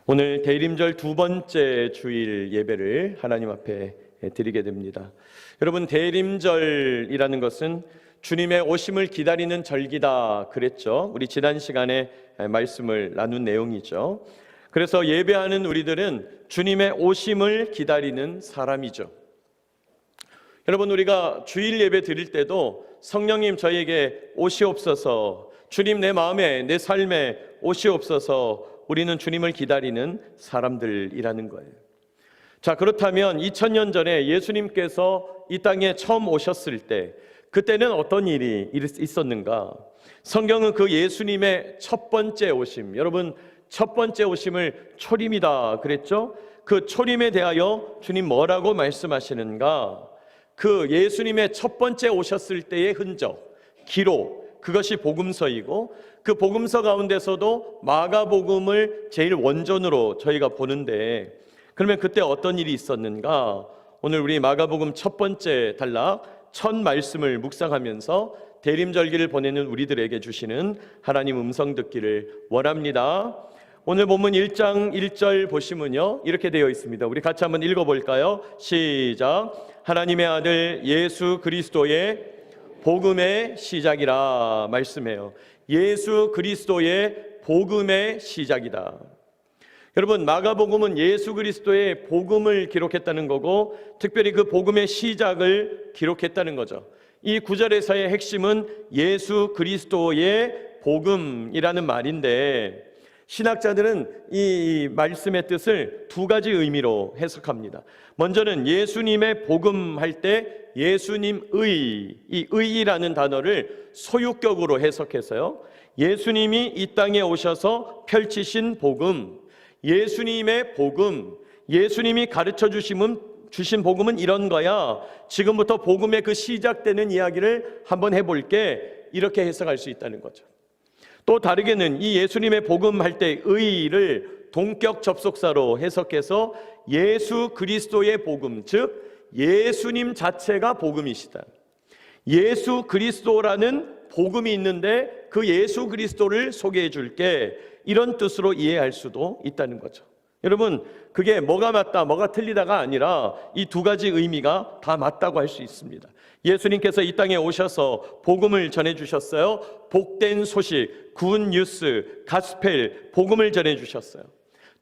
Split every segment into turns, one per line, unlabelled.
오늘 대림절 두 번째 주일 예배를 하나님 앞에 드리게 됩니다. 여러분, 대림절이라는 것은 주님의 오심을 기다리는 절기다 그랬죠. 우리 지난 시간에 말씀을 나눈 내용이죠. 그래서 예배하는 우리들은 주님의 오심을 기다리는 사람이죠. 여러분, 우리가 주일 예배 드릴 때도 성령님 저에게 오시옵소서, 주님 내 마음에 내 삶에 오시옵소서, 우리는 주님을 기다리는 사람들이라는 거예요. 자, 그렇다면 2000년 전에 예수님께서 이 땅에 처음 오셨을 때 그때는 어떤 일이 있었는가? 성경은 그 예수님의 첫 번째 오심, 여러분 첫 번째 오심을 초림이다 그랬죠? 그 초림에 대하여 주님 뭐라고 말씀하시는가? 그 예수님의 첫 번째 오셨을 때의 흔적, 기록, 그것이 복음서이고 그 복음서 가운데서도 마가복음을 제일 원전으로 저희가 보는데, 그러면 그때 어떤 일이 있었는가? 오늘 우리 마가복음 첫 번째 단락 첫 말씀을 묵상하면서 대림절기를 보내는 우리들에게 주시는 하나님 음성 듣기를 원합니다. 오늘 본문 1장 1절 보시면요, 이렇게 되어 있습니다. 우리 같이 한번 읽어볼까요? 시작. 하나님의 아들 예수 그리스도의 복음의 시작이라 말씀해요. 예수 그리스도의 복음의 시작이다. 여러분, 마가복음은 예수 그리스도의 복음을 기록했다는 거고 특별히 그 복음의 시작을 기록했다는 거죠. 이 구절에서의 핵심은 예수 그리스도의 복음이라는 말인데, 신학자들은 이 말씀의 뜻을 두 가지 의미로 해석합니다. 먼저는 예수님의 복음 할 때 예수님의, 이 의라는 단어를 소유격으로 해석해서요, 예수님이 이 땅에 오셔서 펼치신 복음, 예수님의 복음, 예수님이 가르쳐 주신 복음은 이런 거야, 지금부터 복음의 그 시작되는 이야기를 한번 해볼게, 이렇게 해석할 수 있다는 거죠. 또 다르게는 이 예수님의 복음 할 때 의를 동격 접속사로 해석해서 예수 그리스도의 복음, 즉 예수님 자체가 복음이시다. 예수 그리스도라는 복음이 있는데 그 예수 그리스도를 소개해 줄게, 이런 뜻으로 이해할 수도 있다는 거죠. 여러분, 그게 뭐가 맞다 뭐가 틀리다가 아니라 이 두 가지 의미가 다 맞다고 할 수 있습니다. 예수님께서 이 땅에 오셔서 복음을 전해주셨어요. 복된 소식, 굿뉴스, 가스펠, 복음을 전해주셨어요.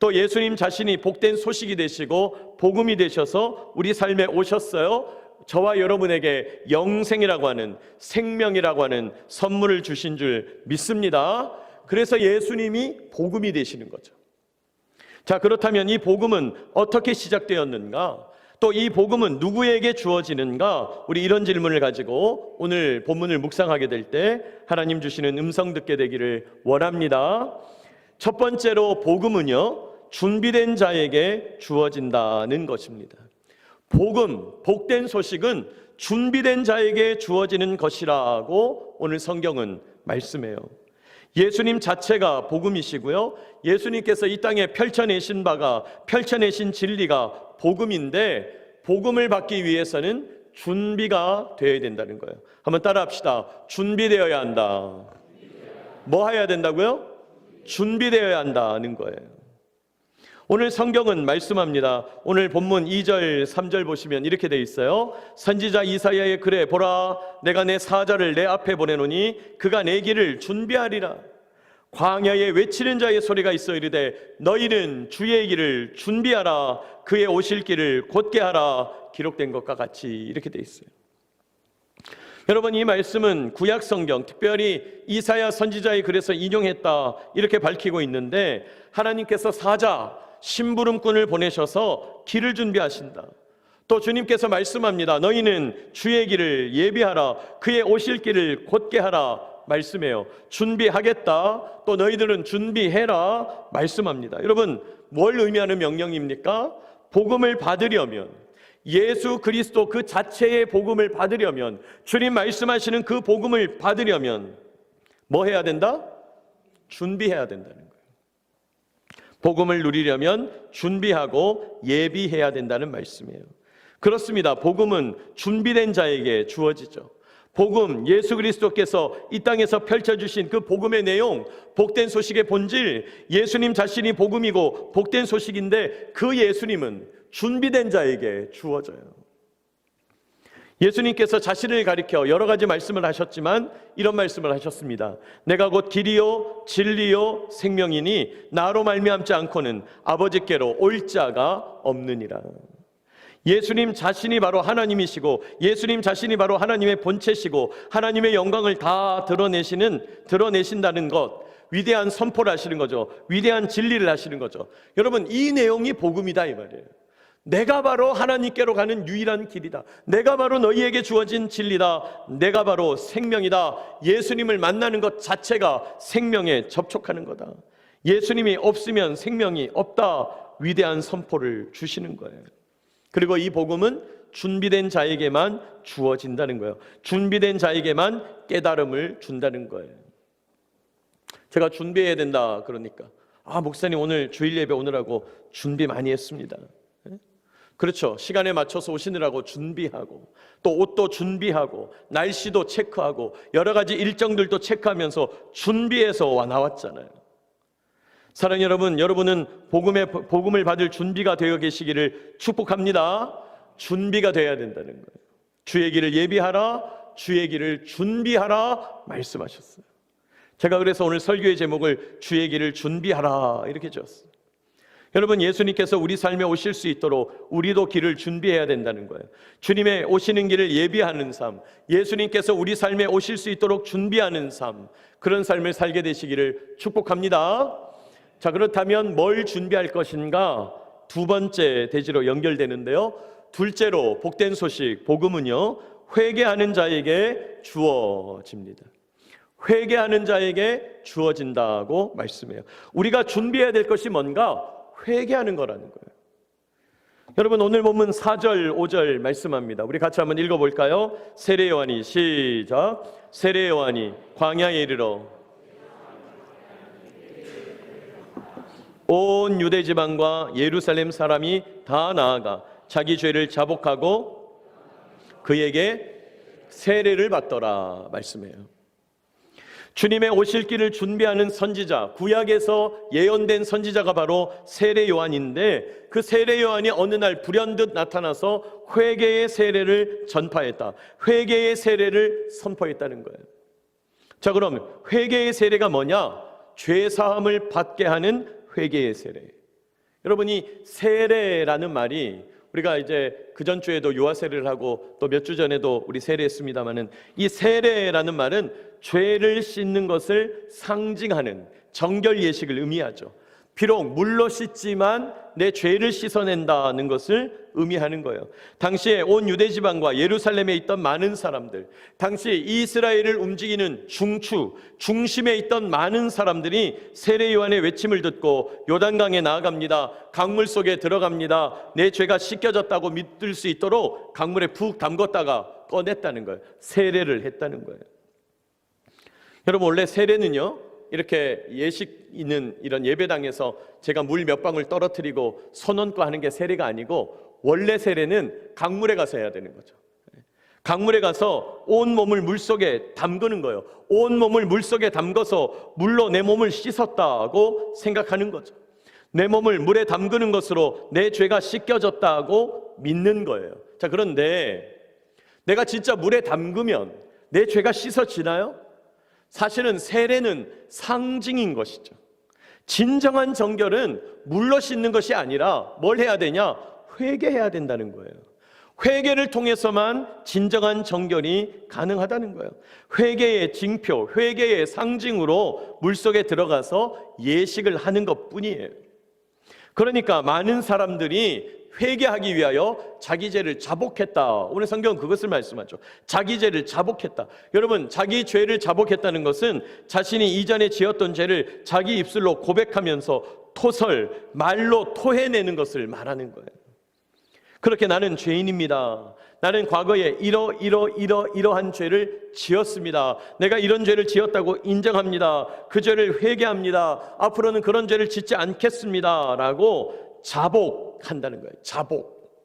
또 예수님 자신이 복된 소식이 되시고 복음이 되셔서 우리 삶에 오셨어요. 저와 여러분에게 영생이라고 하는, 생명이라고 하는 선물을 주신 줄 믿습니다. 그래서 예수님이 복음이 되시는 거죠. 자, 그렇다면 이 복음은 어떻게 시작되었는가? 또 이 복음은 누구에게 주어지는가? 우리 이런 질문을 가지고 오늘 본문을 묵상하게 될 때 하나님 주시는 음성 듣게 되기를 원합니다. 첫 번째로 복음은요, 준비된 자에게 주어진다는 것입니다. 복음, 복된 소식은 준비된 자에게 주어지는 것이라고 오늘 성경은 말씀해요. 예수님 자체가 복음이시고요, 예수님께서 이 땅에 펼쳐내신 바가, 펼쳐내신 진리가 복음인데, 복음을 받기 위해서는 준비가 되어야 된다는 거예요. 한번 따라 합시다. 준비되어야 한다. 뭐 해야 된다고요? 준비되어야 한다는 거예요. 오늘 성경은 말씀합니다. 오늘 본문 2절 3절 보시면 이렇게 돼 있어요. 선지자 이사야의 글에 보라, 내가 내 사자를 내 앞에 보내노니 그가 내 길을 준비하리라. 광야에 외치는 자의 소리가 있어 이르되 너희는 주의 길을 준비하라, 그의 오실 길을 곧게 하라, 기록된 것과 같이, 이렇게 돼 있어요. 여러분, 이 말씀은 구약 성경, 특별히 이사야 선지자의 글에서 인용했다, 이렇게 밝히고 있는데, 하나님께서 사자, 심부름꾼을 보내셔서 길을 준비하신다. 또 주님께서 말씀합니다. 너희는 주의 길을 예비하라, 그의 오실 길을 곧게 하라 말씀해요. 준비하겠다, 또 너희들은 준비해라 말씀합니다. 여러분, 뭘 의미하는 명령입니까? 복음을 받으려면, 예수 그리스도 그 자체의 복음을 받으려면, 주님 말씀하시는 그 복음을 받으려면 뭐 해야 된다? 준비해야 된다는 거예요. 복음을 누리려면 준비하고 예비해야 된다는 말씀이에요. 그렇습니다. 복음은 준비된 자에게 주어지죠. 복음, 예수 그리스도께서 이 땅에서 펼쳐주신 그 복음의 내용, 복된 소식의 본질, 예수님 자신이 복음이고 복된 소식인데 그 예수님은 준비된 자에게 주어져요. 예수님께서 자신을 가리켜 여러 가지 말씀을 하셨지만 이런 말씀을 하셨습니다. 내가 곧 길이요 진리요 생명이니 나로 말미암지 않고는 아버지께로 올 자가 없느니라. 예수님 자신이 바로 하나님이시고 예수님 자신이 바로 하나님의 본체시고 하나님의 영광을 다 드러내신다는 것, 위대한 선포를 하시는 거죠. 위대한 진리를 하시는 거죠. 여러분, 이 내용이 복음이다 이 말이에요. 내가 바로 하나님께로 가는 유일한 길이다. 내가 바로 너희에게 주어진 진리다. 내가 바로 생명이다. 예수님을 만나는 것 자체가 생명에 접촉하는 거다. 예수님이 없으면 생명이 없다. 위대한 선포를 주시는 거예요. 그리고 이 복음은 준비된 자에게만 주어진다는 거예요. 준비된 자에게만 깨달음을 준다는 거예요. 제가 준비해야 된다 그러니까 목사님 오늘 주일 예배 오느라고 준비 많이 했습니다. 그렇죠. 시간에 맞춰서 오시느라고 준비하고 또 옷도 준비하고 날씨도 체크하고 여러 가지 일정들도 체크하면서 준비해서 나왔잖아요. 사랑하는 여러분, 여러분은 복음을 받을 준비가 되어 계시기를 축복합니다. 준비가 되어야 된다는 거예요. 주의 길을 예비하라, 주의 길을 준비하라 말씀하셨어요. 제가 그래서 오늘 설교의 제목을 주의 길을 준비하라 이렇게 지었어요. 여러분, 예수님께서 우리 삶에 오실 수 있도록 우리도 길을 준비해야 된다는 거예요. 주님의 오시는 길을 예비하는 삶, 예수님께서 우리 삶에 오실 수 있도록 준비하는 삶, 그런 삶을 살게 되시기를 축복합니다. 자, 그렇다면 뭘 준비할 것인가? 두 번째 대지로 연결되는데요. 둘째로 복된 소식, 복음은요, 회개하는 자에게 주어집니다. 회개하는 자에게 주어진다고 말씀해요. 우리가 준비해야 될 것이 뭔가? 회개하는 거라는 거예요. 여러분, 오늘 본문 4절, 5절 말씀합니다. 우리 같이 한번 읽어볼까요? 세례 요한이 시작. 세례 요한이 광야에 이르러 온 유대 지방과 예루살렘 사람이 다 나아가 자기 죄를 자복하고 그에게 세례를 받더라 말씀해요. 주님의 오실 길을 준비하는 선지자, 구약에서 예언된 선지자가 바로 세례 요한인데 그 세례 요한이 어느 날 불현듯 나타나서 회개의 세례를 전파했다. 회개의 세례를 선포했다는 거예요. 자, 그럼 회개의 세례가 뭐냐? 죄 사함을 받게 하는 회개의 세례. 여러분, 이 세례라는 말이 우리가 이제 그전 주에도 유아 세례를 하고 또 몇 주 전에도 우리 세례했습니다마는 이 세례라는 말은 죄를 씻는 것을 상징하는 정결 예식을 의미하죠. 비록 물로 씻지만 내 죄를 씻어낸다는 것을 의미하는 거예요. 당시에 온 유대 지방과 예루살렘에 있던 많은 사람들, 당시 이스라엘을 움직이는 중심에 있던 많은 사람들이 세례 요한의 외침을 듣고 요단강에 나아갑니다. 강물 속에 들어갑니다. 내 죄가 씻겨졌다고 믿을 수 있도록 강물에 푹 담궜다가 꺼냈다는 거예요. 세례를 했다는 거예요. 여러분, 원래 세례는요, 이렇게 예식 있는 이런 예배당에서 제가 물 몇 방울 떨어뜨리고 손 얹고 하는 게 세례가 아니고, 원래 세례는 강물에 가서 해야 되는 거죠. 강물에 가서 온 몸을 물속에 담그는 거예요. 온 몸을 물속에 담궈서 물로 내 몸을 씻었다고 생각하는 거죠. 내 몸을 물에 담그는 것으로 내 죄가 씻겨졌다고 믿는 거예요. 자, 그런데 내가 진짜 물에 담그면 내 죄가 씻어지나요? 사실은 세례는 상징인 것이죠. 진정한 정결은 물로 씻는 것이 아니라 뭘 해야 되냐? 회개해야 된다는 거예요. 회개를 통해서만 진정한 정결이 가능하다는 거예요. 회개의 징표, 회개의 상징으로 물속에 들어가서 예식을 하는 것뿐이에요. 그러니까 많은 사람들이 회개하기 위하여 자기 죄를 자복했다. 오늘 성경은 그것을 말씀하죠. 자기 죄를 자복했다. 여러분, 자기 죄를 자복했다는 것은 자신이 이전에 지었던 죄를 자기 입술로 고백하면서 말로 토해내는 것을 말하는 거예요. 그렇게 나는 죄인입니다. 나는 과거에 이러한 죄를 지었습니다. 내가 이런 죄를 지었다고 인정합니다. 그 죄를 회개합니다. 앞으로는 그런 죄를 짓지 않겠습니다. 라고 자복한다는 거예요. 자복.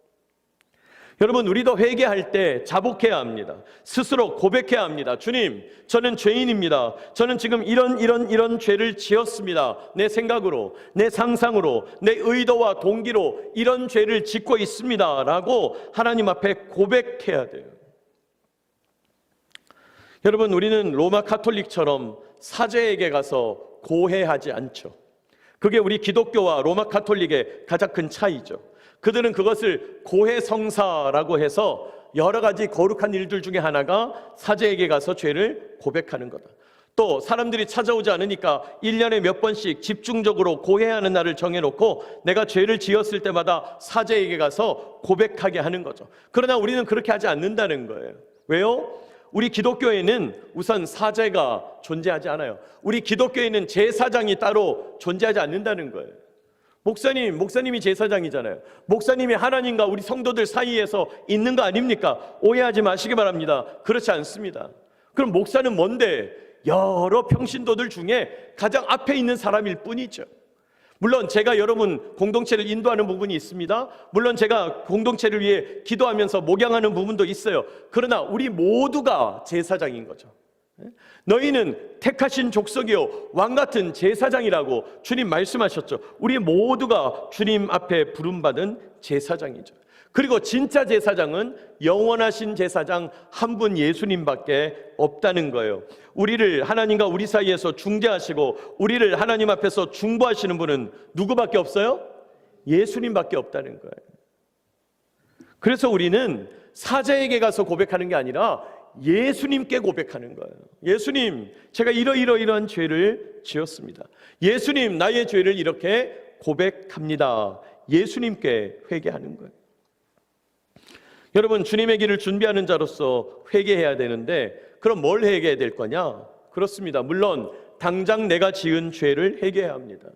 여러분, 우리도 회개할 때 자복해야 합니다. 스스로 고백해야 합니다. 주님, 저는 죄인입니다. 저는 지금 이런 죄를 지었습니다. 내 생각으로, 내 상상으로, 내 의도와 동기로 이런 죄를 짓고 있습니다. 라고 하나님 앞에 고백해야 돼요. 여러분, 우리는 로마 카톨릭처럼 사제에게 가서 고해하지 않죠. 그게 우리 기독교와 로마 카톨릭의 가장 큰 차이죠. 그들은 그것을 고해성사라고 해서 여러 가지 거룩한 일들 중에 하나가 사제에게 가서 죄를 고백하는 거다. 또 사람들이 찾아오지 않으니까 1년에 몇 번씩 집중적으로 고해하는 날을 정해놓고 내가 죄를 지었을 때마다 사제에게 가서 고백하게 하는 거죠. 그러나 우리는 그렇게 하지 않는다는 거예요. 왜요? 우리 기독교에는 우선 사제가 존재하지 않아요. 우리 기독교에는 제사장이 따로 존재하지 않는다는 거예요. 목사님이 제사장이잖아요. 목사님이 하나님과 우리 성도들 사이에서 있는 거 아닙니까? 오해하지 마시기 바랍니다. 그렇지 않습니다. 그럼 목사는 뭔데? 여러 평신도들 중에 가장 앞에 있는 사람일 뿐이죠. 물론 제가 여러분 공동체를 인도하는 부분이 있습니다. 물론 제가 공동체를 위해 기도하면서 목양하는 부분도 있어요. 그러나 우리 모두가 제사장인 거죠. 너희는 택하신 족속이요 왕같은 제사장이라고 주님 말씀하셨죠. 우리 모두가 주님 앞에 부름받은 제사장이죠. 그리고 진짜 제사장은 영원하신 제사장 한 분 예수님밖에 없다는 거예요. 우리를 하나님과 우리 사이에서 중재하시고 우리를 하나님 앞에서 중보하시는 분은 누구밖에 없어요? 예수님밖에 없다는 거예요. 그래서 우리는 사제에게 가서 고백하는 게 아니라 예수님께 고백하는 거예요. 예수님, 제가 이러이러한 죄를 지었습니다. 예수님, 나의 죄를 이렇게 고백합니다. 예수님께 회개하는 거예요. 여러분, 주님의 길을 준비하는 자로서 회개해야 되는데 그럼 뭘 회개해야 될 거냐? 그렇습니다. 물론 당장 내가 지은 죄를 회개해야 합니다.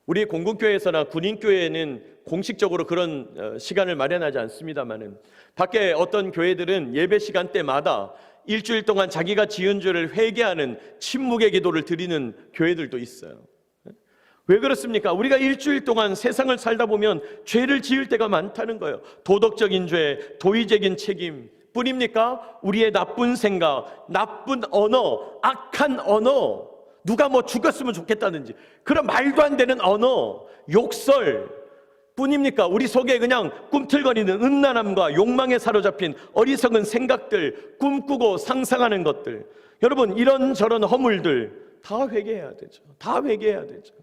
우리 공군교회에서나 군인교회에는 공식적으로 그런 시간을 마련하지 않습니다만은 밖에 어떤 교회들은 예배 시간대마다 일주일 동안 자기가 지은 죄를 회개하는 침묵의 기도를 드리는 교회들도 있어요. 왜 그렇습니까? 우리가 일주일 동안 세상을 살다 보면 죄를 지을 때가 많다는 거예요. 도덕적인 죄, 도의적인 책임 뿐입니까? 우리의 나쁜 생각, 나쁜 언어, 악한 언어, 누가 뭐 죽었으면 좋겠다든지 그런 말도 안 되는 언어, 욕설 뿐입니까? 우리 속에 그냥 꿈틀거리는 음란함과 욕망에 사로잡힌 어리석은 생각들, 꿈꾸고 상상하는 것들, 여러분 이런저런 허물들 다 회개해야 되죠. 다 회개해야 되죠.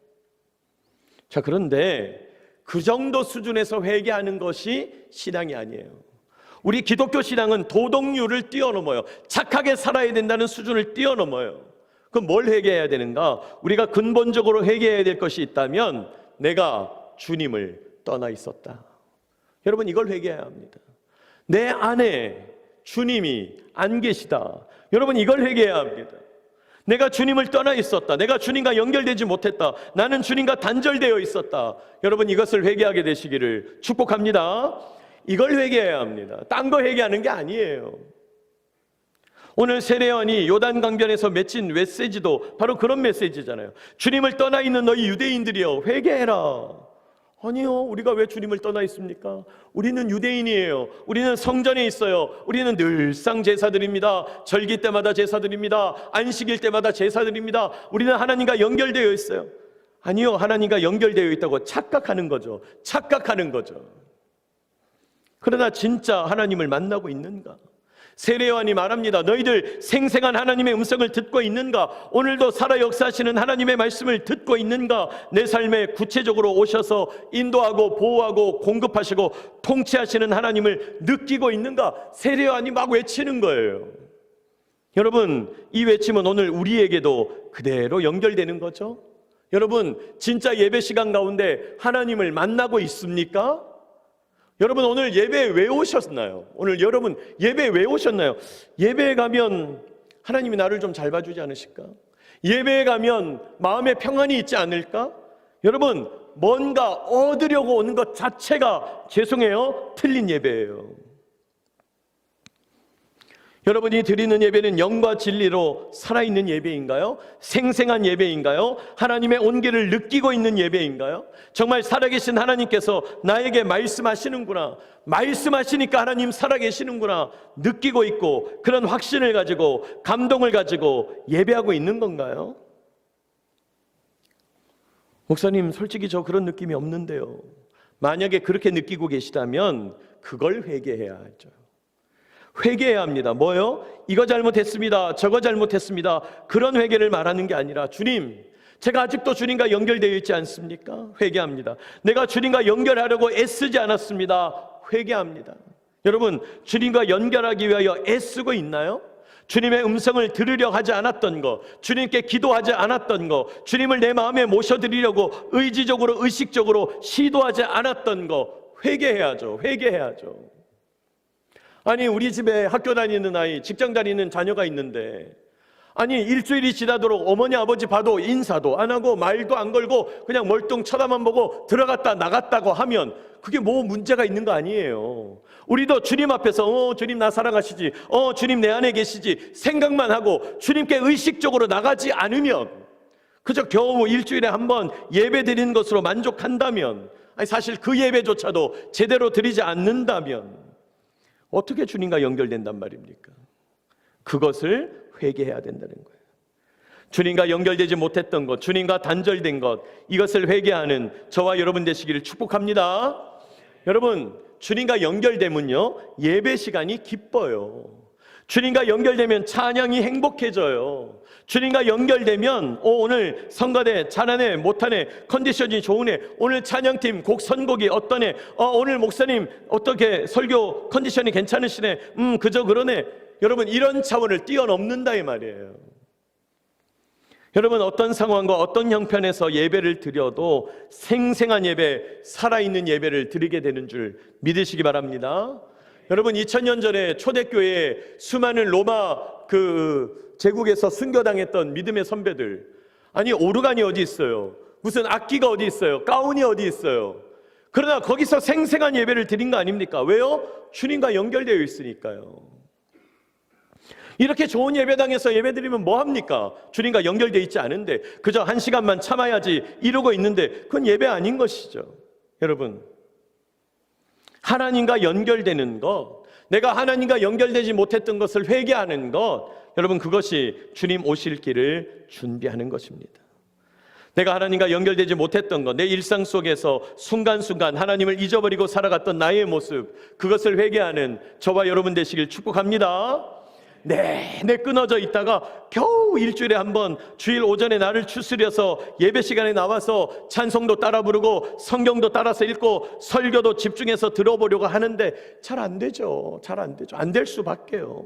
자, 그런데 그 정도 수준에서 회개하는 것이 신앙이 아니에요. 우리 기독교 신앙은 도덕률을 뛰어넘어요. 착하게 살아야 된다는 수준을 뛰어넘어요. 그럼 뭘 회개해야 되는가? 우리가 근본적으로 회개해야 될 것이 있다면 내가 주님을 떠나 있었다. 여러분, 이걸 회개해야 합니다. 내 안에 주님이 안 계시다. 여러분, 이걸 회개해야 합니다. 내가 주님을 떠나 있었다. 내가 주님과 연결되지 못했다. 나는 주님과 단절되어 있었다. 여러분, 이것을 회개하게 되시기를 축복합니다. 이걸 회개해야 합니다. 딴 거 회개하는 게 아니에요. 오늘 세례요한이 요단강변에서 맺힌 메시지도 바로 그런 메시지잖아요. 주님을 떠나 있는 너희 유대인들이여 회개해라. 아니요, 우리가 왜 주님을 떠나 있습니까? 우리는 유대인이에요. 우리는 성전에 있어요. 우리는 늘상 제사드립니다. 절기 때마다 제사드립니다. 안식일 때마다 제사드립니다. 우리는 하나님과 연결되어 있어요. 아니요, 하나님과 연결되어 있다고 착각하는 거죠. 착각하는 거죠. 그러나 진짜 하나님을 만나고 있는가? 세례요한이 말합니다. 너희들 생생한 하나님의 음성을 듣고 있는가? 오늘도 살아 역사하시는 하나님의 말씀을 듣고 있는가? 내 삶에 구체적으로 오셔서 인도하고 보호하고 공급하시고 통치하시는 하나님을 느끼고 있는가? 세례요한이 막 외치는 거예요. 여러분, 이 외침은 오늘 우리에게도 그대로 연결되는 거죠. 여러분, 진짜 예배 시간 가운데 하나님을 만나고 있습니까? 여러분, 오늘 예배에 왜 오셨나요? 오늘 여러분 예배에 왜 오셨나요? 예배에 가면 하나님이 나를 좀 잘 봐주지 않으실까? 예배에 가면 마음에 평안이 있지 않을까? 여러분, 뭔가 얻으려고 오는 것 자체가 죄송해요, 틀린 예배예요. 여러분이 드리는 예배는 영과 진리로 살아있는 예배인가요? 생생한 예배인가요? 하나님의 온기를 느끼고 있는 예배인가요? 정말 살아계신 하나님께서 나에게 말씀하시는구나, 말씀하시니까 하나님 살아계시는구나 느끼고 있고, 그런 확신을 가지고 감동을 가지고 예배하고 있는 건가요? 목사님, 솔직히 저 그런 느낌이 없는데요. 만약에 그렇게 느끼고 계시다면 그걸 회개해야 하죠. 회개해야 합니다. 뭐요? 이거 잘못했습니다, 저거 잘못했습니다, 그런 회개를 말하는 게 아니라, 주님, 제가 아직도 주님과 연결되어 있지 않습니까? 회개합니다. 내가 주님과 연결하려고 애쓰지 않았습니다. 회개합니다. 여러분, 주님과 연결하기 위하여 애쓰고 있나요? 주님의 음성을 들으려 하지 않았던 것, 주님께 기도하지 않았던 것, 주님을 내 마음에 모셔드리려고 의지적으로 의식적으로 시도하지 않았던 것, 회개해야죠. 회개해야죠. 아니, 우리 집에 학교 다니는 아이, 직장 다니는 자녀가 있는데, 아니 일주일이 지나도록 어머니 아버지 봐도 인사도 안 하고 말도 안 걸고 그냥 멀뚱 쳐다만 보고 들어갔다 나갔다고 하면 그게 뭐 문제가 있는 거 아니에요. 우리도 주님 앞에서 주님 나 사랑하시지, 주님 내 안에 계시지 생각만 하고 주님께 의식적으로 나가지 않으면, 그저 겨우 일주일에 한 번 예배 드리는 것으로 만족한다면, 아니 사실 그 예배조차도 제대로 드리지 않는다면 어떻게 주님과 연결된단 말입니까? 그것을 회개해야 된다는 거예요. 주님과 연결되지 못했던 것, 주님과 단절된 것, 이것을 회개하는 저와 여러분 되시기를 축복합니다. 여러분, 주님과 연결되면요, 예배 시간이 기뻐요. 주님과 연결되면 찬양이 행복해져요. 주님과 연결되면 오늘 성가대 잘하네 못하네, 컨디션이 좋으네, 오늘 찬양팀 곡 선곡이 어떠네, 오늘 목사님 어떻게 설교 컨디션이 괜찮으시네, 그저 그러네. 여러분, 이런 차원을 뛰어넘는다 이 말이에요. 여러분, 어떤 상황과 어떤 형편에서 예배를 드려도 생생한 예배, 살아있는 예배를 드리게 되는 줄 믿으시기 바랍니다. 여러분, 2000년 전에 초대교회에 수많은 로마 제국에서 순교당했던 믿음의 선배들, 아니 오르간이 어디 있어요? 무슨 악기가 어디 있어요? 가운이 어디 있어요? 그러나 거기서 생생한 예배를 드린 거 아닙니까? 왜요? 주님과 연결되어 있으니까요. 이렇게 좋은 예배당에서 예배드리면 뭐합니까? 주님과 연결되어 있지 않은데 그저 1시간만 참아야지 이러고 있는데 그건 예배 아닌 것이죠. 여러분, 하나님과 연결되는 것, 내가 하나님과 연결되지 못했던 것을 회개하는 것, 여러분, 그것이 주님 오실 길을 준비하는 것입니다. 내가 하나님과 연결되지 못했던 것, 내 일상 속에서 순간순간 하나님을 잊어버리고 살아갔던 나의 모습, 그것을 회개하는 저와 여러분 되시길 축복합니다. 내내 끊어져 있다가 겨우 일주일에 한 번 주일 오전에 나를 추스려서 예배 시간에 나와서 찬송도 따라 부르고 성경도 따라서 읽고 설교도 집중해서 들어보려고 하는데 잘 안 되죠. 잘 안 되죠. 안 될 수밖에요.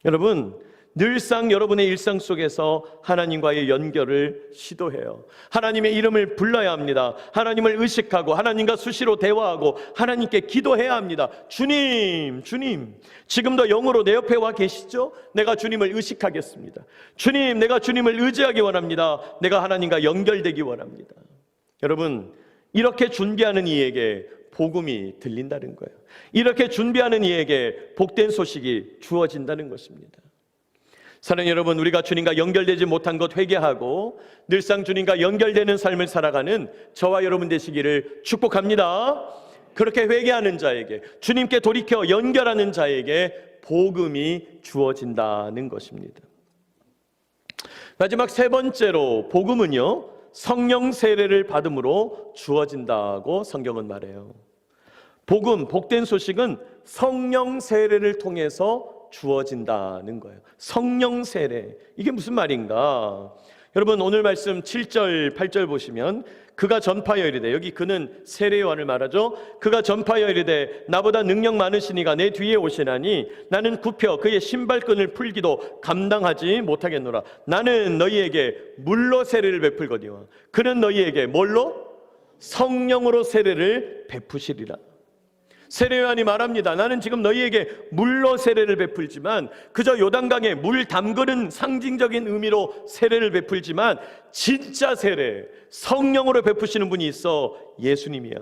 여러분, 늘상 여러분의 일상 속에서 하나님과의 연결을 시도해요. 하나님의 이름을 불러야 합니다. 하나님을 의식하고 하나님과 수시로 대화하고 하나님께 기도해야 합니다. 주님, 주님, 지금도 영으로 내 옆에 와 계시죠? 내가 주님을 의식하겠습니다. 주님, 내가 주님을 의지하기 원합니다. 내가 하나님과 연결되기 원합니다. 여러분, 이렇게 준비하는 이에게 복음이 들린다는 거예요. 이렇게 준비하는 이에게 복된 소식이 주어진다는 것입니다. 사랑하는 여러분, 우리가 주님과 연결되지 못한 것 회개하고 늘상 주님과 연결되는 삶을 살아가는 저와 여러분 되시기를 축복합니다. 그렇게 회개하는 자에게, 주님께 돌이켜 연결하는 자에게 복음이 주어진다는 것입니다. 마지막 세 번째로, 복음은요, 성령 세례를 받음으로 주어진다고 성경은 말해요. 복음, 복된 소식은 성령 세례를 통해서 주어진다는 거예요. 성령 세례, 이게 무슨 말인가? 여러분, 오늘 말씀 7절 8절 보시면 그가 전파하여 이르되, 여기 그는 세례 요한을 말하죠. 그가 전파하여 이르되 나보다 능력 많으신 이가 내 뒤에 오시나니 나는 굽혀 그의 신발끈을 풀기도 감당하지 못하겠노라. 나는 너희에게 물로 세례를 베풀거니와 그는 너희에게 뭘로? 성령으로 세례를 베푸시리라. 세례 요한이 말합니다. 나는 지금 너희에게 물로 세례를 베풀지만, 그저 요단강에 물 담그는 상징적인 의미로 세례를 베풀지만 진짜 세례, 성령으로 베푸시는 분이 있어 예수님이야.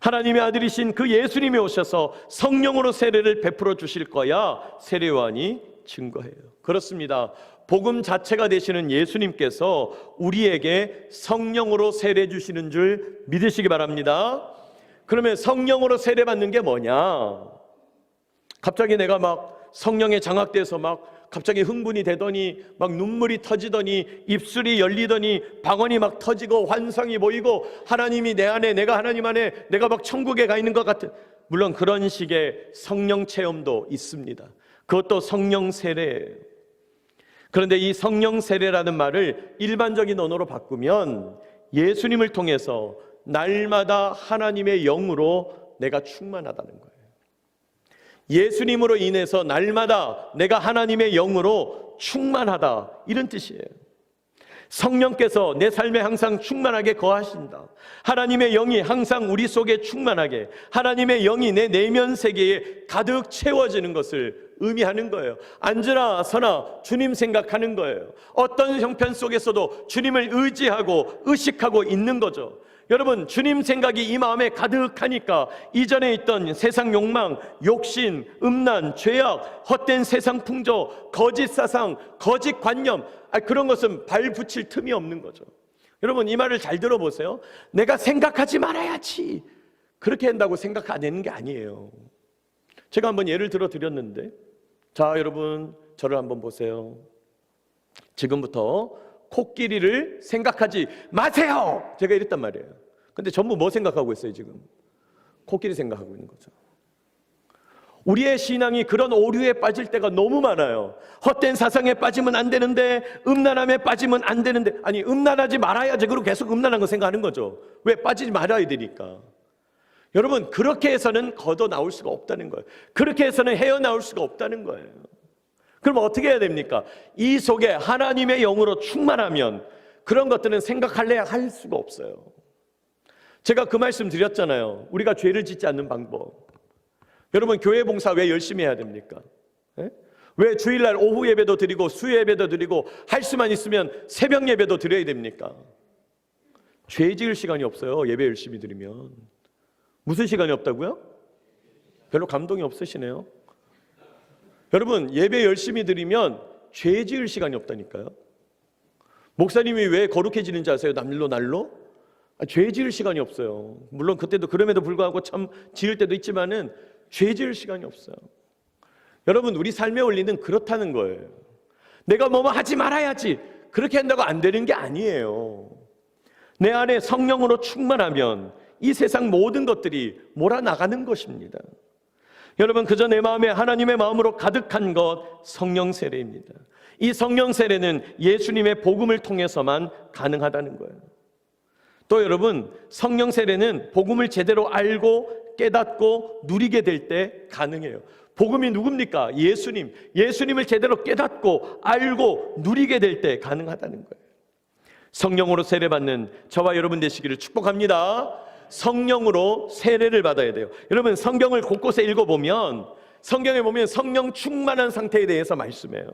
하나님의 아들이신 그 예수님이 오셔서 성령으로 세례를 베풀어 주실 거야 세례 요한이 증거해요. 그렇습니다. 복음 자체가 되시는 예수님께서 우리에게 성령으로 세례 주시는 줄 믿으시기 바랍니다. 그러면 성령으로 세례 받는 게 뭐냐? 갑자기 내가 막 성령에 장악돼서 막 갑자기 흥분이 되더니 막 눈물이 터지더니 입술이 열리더니 방언이 막 터지고 환상이 보이고 하나님이 내 안에 내가 하나님 안에 내가 막 천국에 가 있는 것 같은, 물론 그런 식의 성령 체험도 있습니다. 그것도 성령 세례예요. 그런데 이 성령 세례라는 말을 일반적인 언어로 바꾸면 예수님을 통해서 날마다 하나님의 영으로 내가 충만하다는 거예요. 예수님으로 인해서 날마다 내가 하나님의 영으로 충만하다, 이런 뜻이에요. 성령께서 내 삶에 항상 충만하게 거하신다. 하나님의 영이 항상 우리 속에 충만하게, 하나님의 영이 내 내면 세계에 가득 채워지는 것을 의미하는 거예요. 앉으나 서나 주님 생각하는 거예요. 어떤 형편 속에서도 주님을 의지하고 의식하고 있는 거죠. 여러분, 주님 생각이 이 마음에 가득하니까 이전에 있던 세상 욕망, 욕심, 음란, 죄악, 헛된 세상 풍조, 거짓 사상, 거짓 관념, 그런 것은 발 붙일 틈이 없는 거죠. 여러분, 이 말을 잘 들어보세요. 내가 생각하지 말아야지, 그렇게 한다고 생각 안 하는 게 아니에요. 제가 한번 예를 들어 드렸는데, 자, 여러분 저를 한번 보세요. 지금부터 코끼리를 생각하지 마세요, 제가 이랬단 말이에요. 근데 전부 뭐 생각하고 있어요? 지금 코끼리 생각하고 있는 거죠. 우리의 신앙이 그런 오류에 빠질 때가 너무 많아요. 헛된 사상에 빠지면 안 되는데, 음란함에 빠지면 안 되는데, 아니 음란하지 말아야지, 그리고 계속 음란한 거 생각하는 거죠. 왜? 빠지지 말아야 되니까. 여러분, 그렇게 해서는 걷어 나올 수가 없다는 거예요. 그렇게 해서는 헤어나올 수가 없다는 거예요. 그럼 어떻게 해야 됩니까? 이 속에 하나님의 영으로 충만하면 그런 것들은 생각할래야 할 수가 없어요. 제가 그 말씀 드렸잖아요. 우리가 죄를 짓지 않는 방법. 여러분, 교회 봉사 왜 열심히 해야 됩니까? 왜 주일날 오후 예배도 드리고 수요 예배도 드리고 할 수만 있으면 새벽 예배도 드려야 됩니까? 죄 지을 시간이 없어요. 예배 열심히 드리면. 무슨 시간이 없다고요? 별로 감동이 없으시네요. 여러분, 예배 열심히 드리면 죄 지을 시간이 없다니까요. 목사님이 왜 거룩해지는지 아세요? 날로 날로? 죄 지을 시간이 없어요. 물론 그때도 그럼에도 불구하고 참 지을 때도 있지만은 죄 지을 시간이 없어요. 여러분, 우리 삶의 원리는 그렇다는 거예요. 내가 뭐뭐 하지 말아야지, 그렇게 한다고 안 되는 게 아니에요. 내 안에 성령으로 충만하면 이 세상 모든 것들이 몰아나가는 것입니다. 여러분, 그저 내 마음에 하나님의 마음으로 가득한 것, 성령 세례입니다. 이 성령 세례는 예수님의 복음을 통해서만 가능하다는 거예요. 또 여러분, 성령 세례는 복음을 제대로 알고 깨닫고 누리게 될 때 가능해요. 복음이 누굽니까? 예수님. 예수님을 제대로 깨닫고 알고 누리게 될 때 가능하다는 거예요. 성령으로 세례받는 저와 여러분 되시기를 축복합니다. 성령으로 세례를 받아야 돼요. 여러분, 성경을 곳곳에 읽어보면 성경에 보면 성령 충만한 상태에 대해서 말씀해요.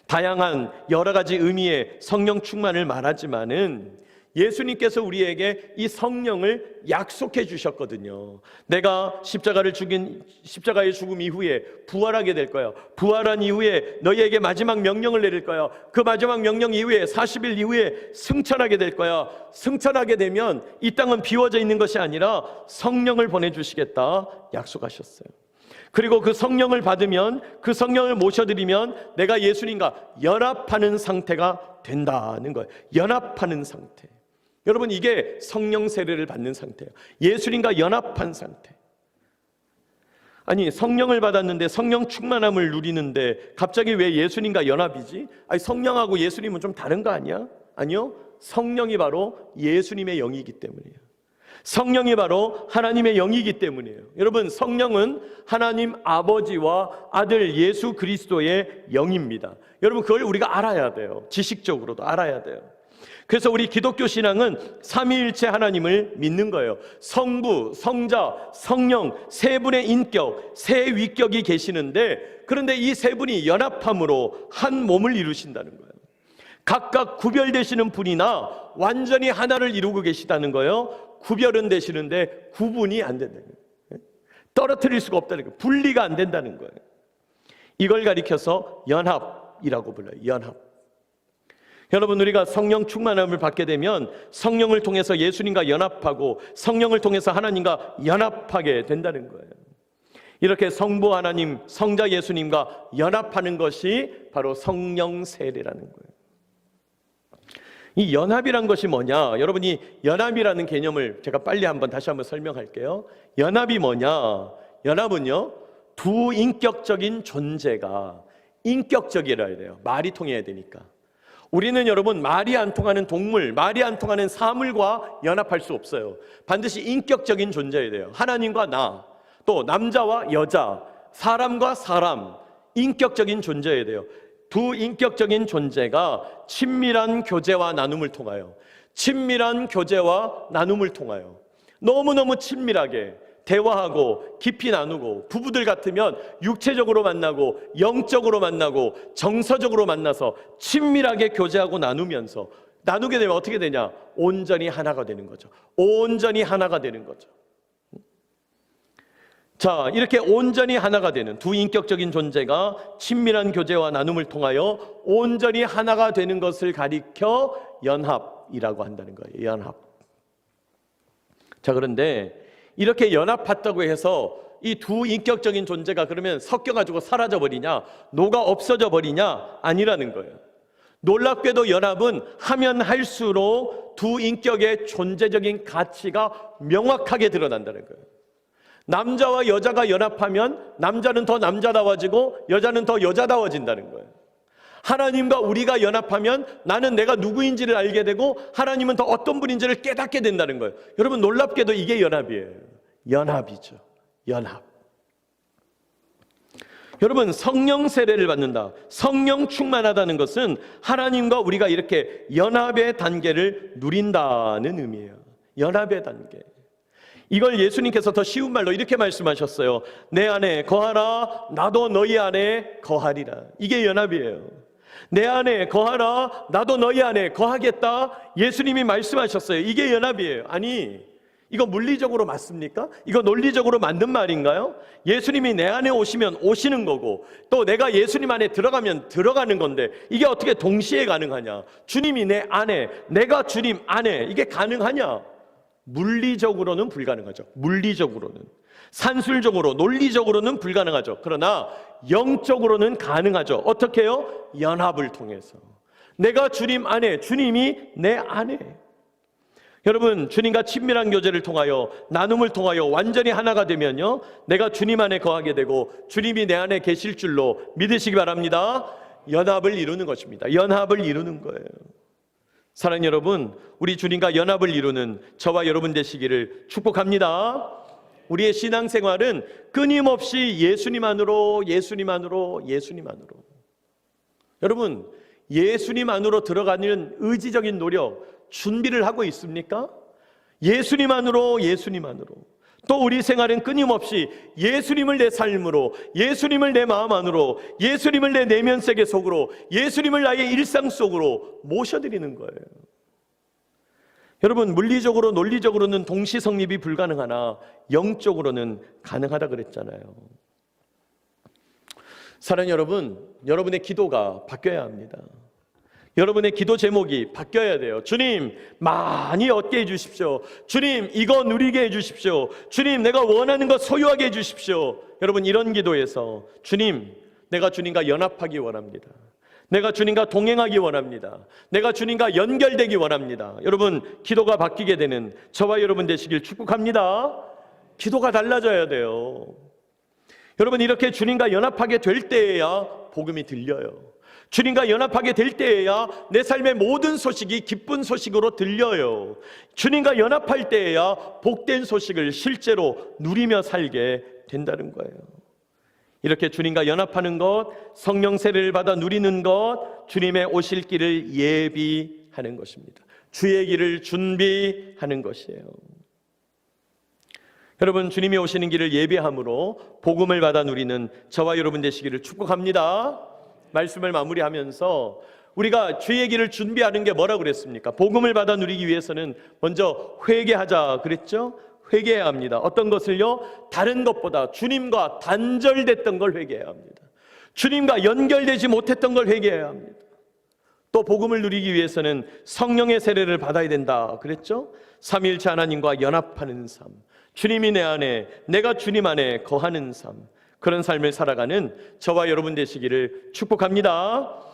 다양한 여러 가지 의미의 성령 충만을 말하지만은 예수님께서 우리에게 이 성령을 약속해 주셨거든요. 내가 십자가의 죽음 이후에 부활하게 될 거야. 부활한 이후에 너희에게 마지막 명령을 내릴 거야. 그 마지막 명령 이후에 40일 이후에 승천하게 될 거야. 승천하게 되면 이 땅은 비워져 있는 것이 아니라 성령을 보내주시겠다 약속하셨어요. 그리고 그 성령을 받으면, 그 성령을 모셔드리면 내가 예수님과 연합하는 상태가 된다는 거예요. 연합하는 상태. 여러분, 이게 성령 세례를 받는 상태예요. 예수님과 연합한 상태. 아니, 성령을 받았는데 성령 충만함을 누리는데 갑자기 왜 예수님과 연합이지? 아니, 성령하고 예수님은 좀 다른 거 아니야? 아니요, 성령이 바로 예수님의 영이기 때문이에요. 성령이 바로 하나님의 영이기 때문이에요. 여러분, 성령은 하나님 아버지와 아들 예수 그리스도의 영입니다. 여러분, 그걸 우리가 알아야 돼요. 지식적으로도 알아야 돼요. 그래서 우리 기독교 신앙은 삼위일체 하나님을 믿는 거예요. 성부, 성자, 성령 세 분의 인격, 세 위격이 계시는데, 그런데 이 세 분이 연합함으로 한 몸을 이루신다는 거예요. 각각 구별되시는 분이나 완전히 하나를 이루고 계시다는 거예요. 구별은 되시는데 구분이 안 된다는 거예요. 떨어뜨릴 수가 없다는 거예요. 분리가 안 된다는 거예요. 이걸 가리켜서 연합이라고 불러요. 연합. 여러분, 우리가 성령 충만함을 받게 되면 성령을 통해서 예수님과 연합하고 성령을 통해서 하나님과 연합하게 된다는 거예요. 이렇게 성부 하나님, 성자 예수님과 연합하는 것이 바로 성령 세례라는 거예요. 이 연합이란 것이 뭐냐? 여러분이 연합이라는 개념을 제가 빨리 다시 한번 설명할게요. 연합이 뭐냐? 연합은요, 두 인격적인 존재가 인격적이라야 돼요. 말이 통해야 되니까. 우리는 여러분 말이 안 통하는 동물, 말이 안 통하는 사물과 연합할 수 없어요. 반드시 인격적인 존재여야 돼요. 하나님과 나, 또 남자와 여자, 사람과 사람, 인격적인 존재여야 돼요. 두 인격적인 존재가 친밀한 교제와 나눔을 통하여 너무너무 친밀하게 대화하고 깊이 나누고, 부부들 같으면 육체적으로 만나고 영적으로 만나고 정서적으로 만나서 친밀하게 교제하고 나누게 되면 어떻게 되냐? 온전히 하나가 되는 거죠. 온전히 하나가 되는 거죠. 자, 이렇게 온전히 하나가 되는 두 인격적인 존재가 친밀한 교제와 나눔을 통하여 온전히 하나가 되는 것을 가리켜 연합이라고 한다는 거예요. 연합. 자, 그런데 이렇게 연합했다고 해서 이 두 인격적인 존재가 그러면 섞여가지고 사라져 버리냐, 녹아 없어져 버리냐? 아니라는 거예요. 놀랍게도 연합은 하면 할수록 두 인격의 존재적인 가치가 명확하게 드러난다는 거예요. 남자와 여자가 연합하면 남자는 더 남자다워지고 여자는 더 여자다워진다는 거예요. 하나님과 우리가 연합하면 나는 내가 누구인지를 알게 되고 하나님은 더 어떤 분인지를 깨닫게 된다는 거예요. 여러분, 놀랍게도 이게 연합이에요. 연합이죠. 연합. 여러분, 성령 세례를 받는다, 성령 충만하다는 것은 하나님과 우리가 이렇게 연합의 단계를 누린다는 의미예요. 연합의 단계. 이걸 예수님께서 더 쉬운 말로 이렇게 말씀하셨어요. 내 안에 거하라, 나도 너희 안에 거하리라. 이게 연합이에요. 내 안에 거하라, 나도 너희 안에 거하겠다. 예수님이 말씀하셨어요. 이게 연합이에요. 아니, 이거 물리적으로 맞습니까? 이거 논리적으로 맞는 말인가요? 예수님이 내 안에 오시면 오시는 거고, 또 내가 예수님 안에 들어가면 들어가는 건데, 이게 어떻게 동시에 가능하냐? 주님이 내 안에, 내가 주님 안에, 이게 가능하냐? 물리적으로는 불가능하죠. 물리적으로는. 산술적으로, 논리적으로는 불가능하죠. 그러나 영적으로는 가능하죠. 어떻게 해요? 연합을 통해서. 내가 주님 안에, 주님이 내 안에. 여러분, 주님과 친밀한 교제를 통하여, 나눔을 통하여 완전히 하나가 되면요, 내가 주님 안에 거하게 되고 주님이 내 안에 계실 줄로 믿으시기 바랍니다. 연합을 이루는 것입니다. 연합을 이루는 거예요. 사랑하는 여러분, 우리 주님과 연합을 이루는 저와 여러분 되시기를 축복합니다. 우리의 신앙생활은 끊임없이 예수님 안으로, 예수님 안으로, 예수님 안으로. 여러분, 예수님 안으로 들어가는 의지적인 노력, 준비를 하고 있습니까? 예수님 안으로, 예수님 안으로. 또 우리 생활은 끊임없이 예수님을 내 삶으로, 예수님을 내 마음 안으로, 예수님을 내 내면 세계 속으로, 예수님을 나의 일상 속으로 모셔드리는 거예요. 여러분, 물리적으로 논리적으로는 동시 성립이 불가능하나 영적으로는 가능하다 그랬잖아요. 사랑하는 여러분, 여러분의 기도가 바뀌어야 합니다. 여러분의 기도 제목이 바뀌어야 돼요. 주님, 많이 얻게 해주십시오. 주님, 이거 누리게 해주십시오. 주님, 내가 원하는 것 소유하게 해주십시오. 여러분, 이런 기도에서 주님, 내가 주님과 연합하기 원합니다. 내가 주님과 동행하기 원합니다. 내가 주님과 연결되기 원합니다. 여러분, 기도가 바뀌게 되는 저와 여러분 되시길 축복합니다. 기도가 달라져야 돼요. 여러분, 이렇게 주님과 연합하게 될 때에야 복음이 들려요. 주님과 연합하게 될 때에야 내 삶의 모든 소식이 기쁜 소식으로 들려요. 주님과 연합할 때에야 복된 소식을 실제로 누리며 살게 된다는 거예요. 이렇게 주님과 연합하는 것, 성령 세례를 받아 누리는 것, 주님의 오실 길을 예비하는 것입니다. 주의 길을 준비하는 것이에요. 여러분, 주님이 오시는 길을 예비함으로 복음을 받아 누리는 저와 여러분 되시기를 축복합니다. 말씀을 마무리하면서 우리가 주의 길을 준비하는 게 뭐라고 그랬습니까? 복음을 받아 누리기 위해서는 먼저 회개하자 그랬죠? 회개해야 합니다. 어떤 것을요? 다른 것보다 주님과 단절됐던 걸 회개해야 합니다. 주님과 연결되지 못했던 걸 회개해야 합니다. 또 복음을 누리기 위해서는 성령의 세례를 받아야 된다 그랬죠? 삼위일체 하나님과 연합하는 삶, 주님이 내 안에, 내가 주님 안에 거하는 삶, 그런 삶을 살아가는 저와 여러분 되시기를 축복합니다.